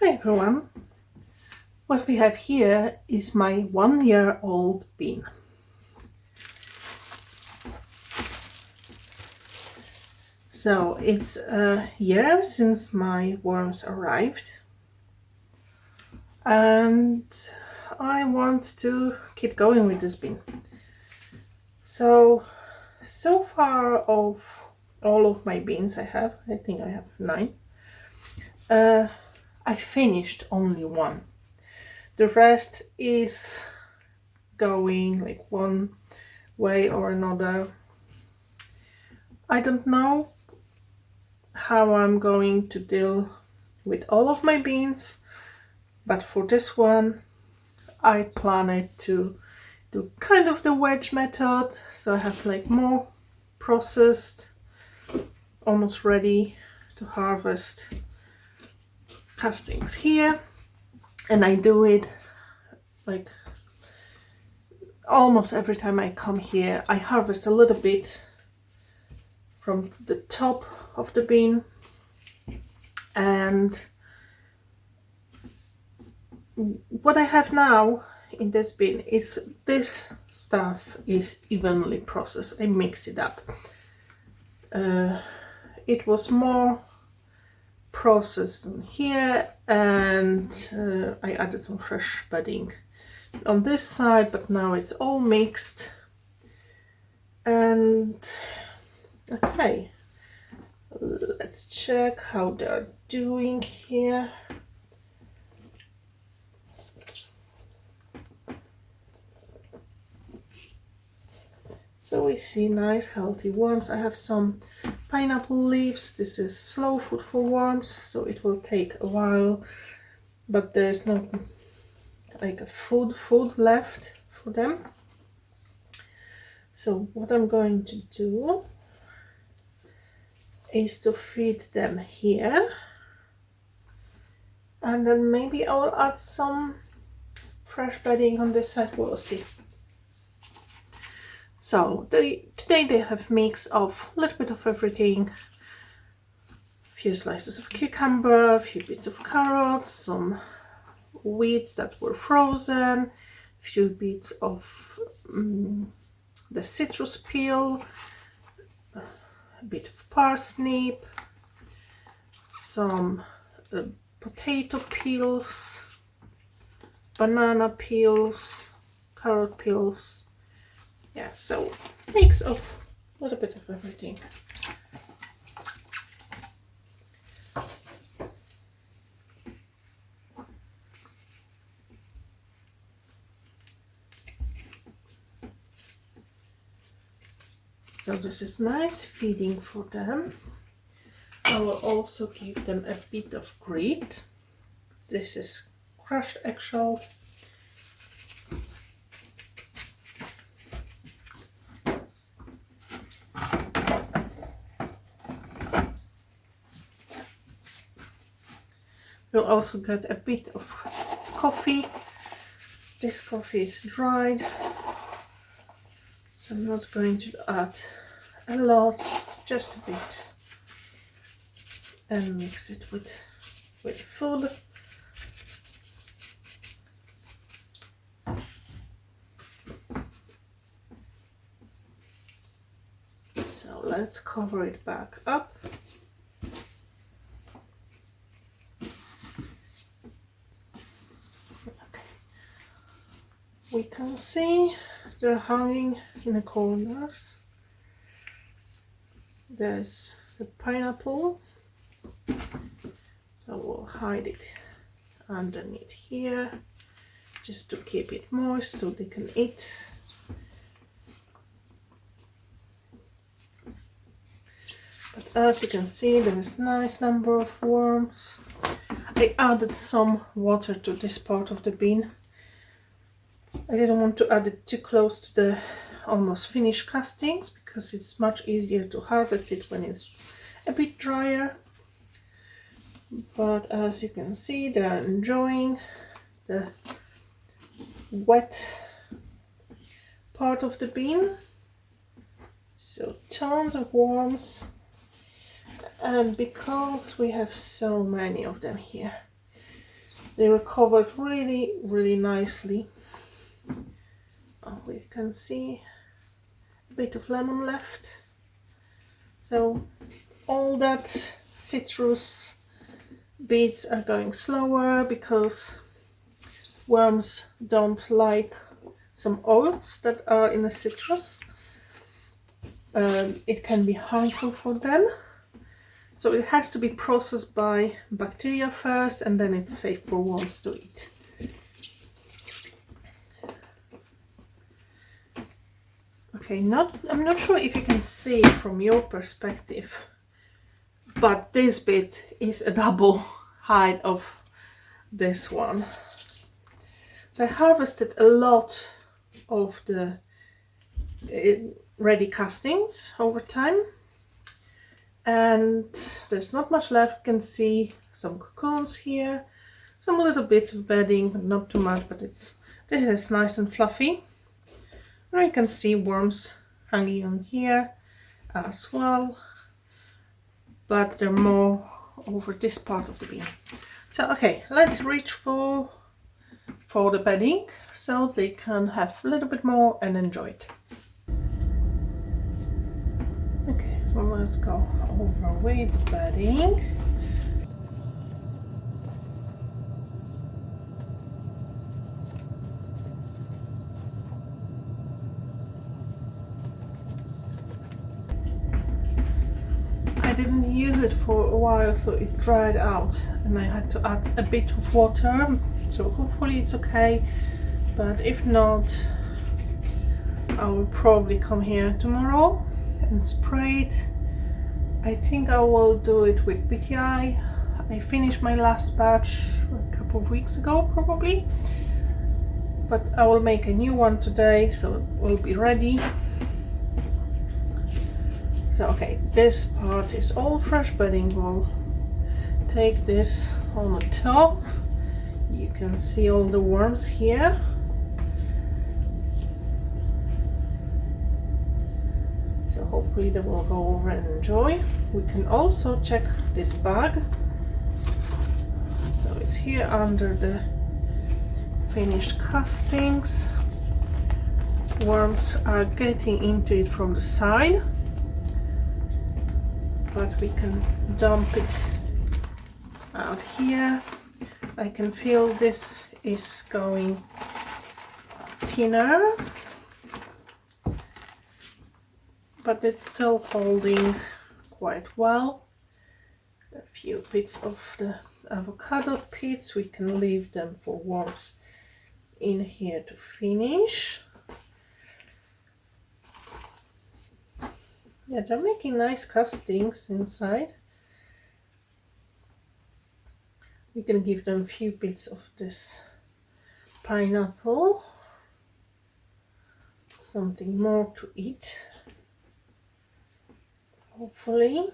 Hi everyone! What we have here is my 1-year-old bean. So it's a year since my worms arrived and I want to keep going with this bean. So far of all of my beans I think I have 9. I finished only 1. The rest is going like one way or another. I don't know how I'm going to deal with all of my beans, but for this one I plan to do kind of the wedge method, so I have like more processed, almost ready to harvest castings here, and I do it like almost every time I come here. I harvest a little bit from the top of the bean, and what I have now in this bin is this stuff is evenly processed. I mix it up. It was more processed in here, and I added some fresh bedding on this side, but now it's all mixed. And okay, let's check how they're doing here. So we see nice healthy worms. I have some pineapple leaves. This is slow food for worms, so it will take a while, but there's not like a food left for them. So what I'm going to do is to feed them here, and then maybe I'll add some fresh bedding on this side. We'll see. So today they have mix of a little bit of everything. A few slices of cucumber, a few bits of carrots, some weeds that were frozen, a few bits of the citrus peel, a bit of parsnip, some potato peels, banana peels, carrot peels. Yeah, so mix of a little bit of everything. So this is nice feeding for them. I will also give them a bit of grit. This is crushed eggshells. You'll also get a bit of coffee. This coffee is dried, so I'm not going to add a lot, just a bit, and mix it with food. So let's cover it back up. We can see they're hanging in the corners. There's the pineapple, so we'll hide it underneath here just to keep it moist so they can eat. But as you can see, there is a nice number of worms. I added some water to this part of the bean. I didn't want to add it too close to the almost finished castings because it's much easier to harvest it when it's a bit drier. But as you can see, they are enjoying the wet part of the bean. So tons of worms, and because we have so many of them here, They recovered really, really nicely. Oh, we can see a bit of lemon left. So all that citrus beets are going slower because worms don't like some oils that are in the citrus. It can be harmful for them. So it has to be processed by bacteria first, and then it's safe for worms to eat. Okay, I'm not sure if you can see from your perspective, but this bit is a double height of this one. So I harvested a lot of the ready castings over time, and there's not much left. You can see some cocoons here, some little bits of bedding, but not too much, but this is nice and fluffy. And you can see worms hanging on here as well, but they're more over this part of the bean. So okay, let's reach for the bedding so they can have a little bit more and enjoy it. Okay, so let's go over with the bedding. I didn't use it for a while, so it dried out and I had to add a bit of water, so hopefully it's okay, but if not, I will probably come here tomorrow and spray it. I think I will do it with PTI. I finished my last batch a couple of weeks ago probably, but I will make a new one today, so it will be ready. So okay, this part is all fresh bedding. We'll take this on the top. You can see all the worms here. So hopefully they will go over and enjoy. We can also check this bag. So it's here under the finished castings. Worms are getting into it from the side, but we can dump it out here. I can feel this is going thinner, but it's still holding quite well. A few bits of the avocado pits, we can leave them for worms in here to finish. Yeah, they're making nice castings inside. We can give them a few bits of this pineapple, something more to eat, hopefully.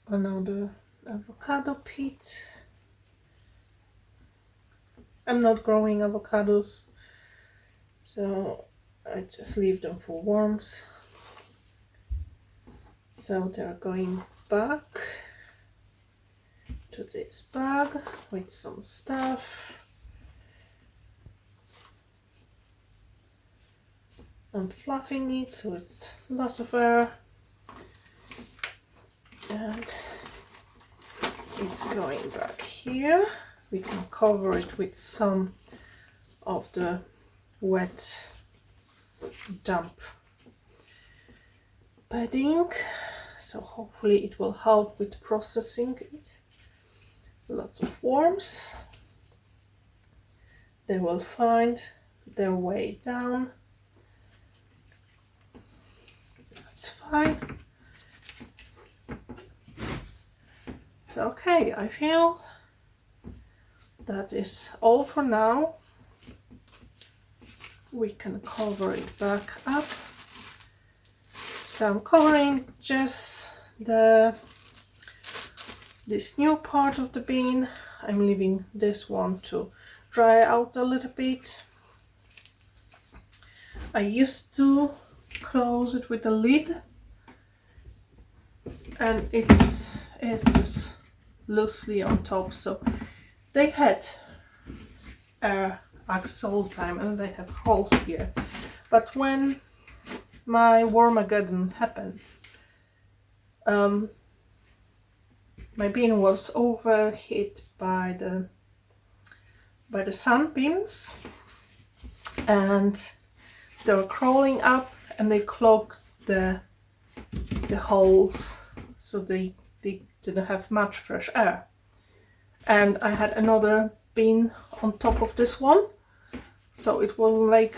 Another avocado pit. I'm not growing avocados, so I just leave them for worms. So they're going back to this bag with some stuff. I'm fluffing it so it's a lot of air, and it's going back here. We can cover it with some of the wet damp bedding, so hopefully it will help with processing it. Lots of worms. They will find their way down. That's fine. So okay, I feel that is all for now. We can cover it back up. So I'm covering just this new part of the bean. I'm leaving this one to dry out a little bit. I used to close it with a lid, and is just loosely on top, so they had air access all the time and they have holes here. But when my Wormageddon happened, my bin was overhit by the sunbeams, and they were crawling up and they clogged the holes, so they didn't have much fresh air. And I had another bin on top of this one, so it wasn't like,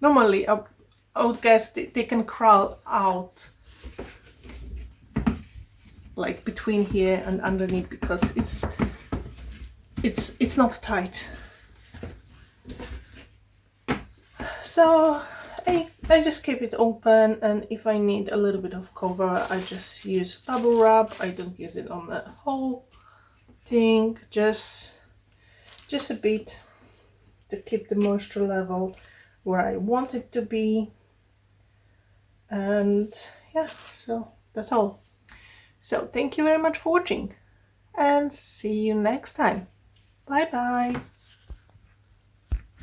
normally I would guess they can crawl out like between here and underneath, because it's not tight. So I just keep it open, and if I need a little bit of cover, I just use bubble wrap. I don't use it on the whole thing, just a bit to keep the moisture level where I want it to be. And yeah, so that's all. So thank you very much for watching, and see you next time. Bye bye.